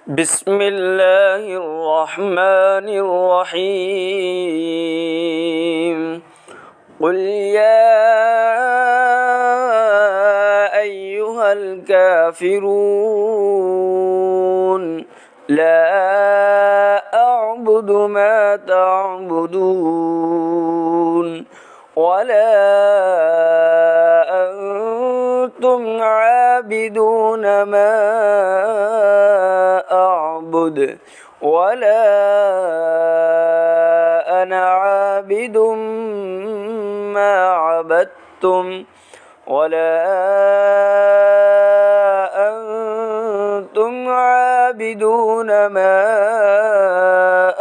बिस्मिल्लाहिर्रहमानिर्रहीम। क़ुल या अय्युहल काफ़िरून ला अअबुदु मा तअबुदून वला अंतुम आबिदून मा अअबुद वला अना आबिदुम मा अबदतुम वला अंतुम आबिदून मा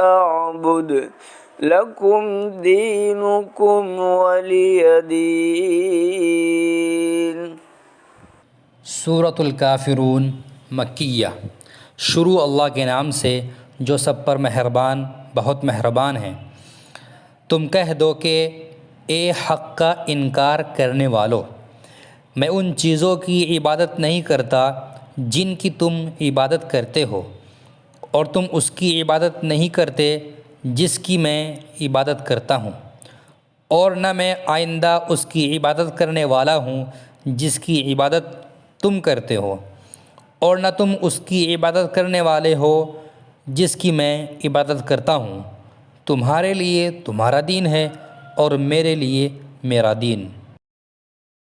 अअबुद लकुम दीनुकुम वलिय दीन। सूरतुल काफ़िरून मक्किया। शुरू अल्लाह के नाम से जो सब पर मेहरबान बहुत मेहरबान है। तुम कह दो कि ए हक़ का इनकार करने वालों, मैं उन चीज़ों की इबादत नहीं करता जिनकी तुम इबादत करते हो, और तुम उसकी इबादत नहीं करते जिसकी मैं इबादत करता हूँ, और न मैं आइंदा उसकी इबादत करने वाला हूँ जिसकी इबादत तुम करते हो, और न तुम उसकी इबादत करने वाले हो जिसकी मैं इबादत करता हूँ। तुम्हारे लिए तुम्हारा दीन है और मेरे लिए मेरा दीन।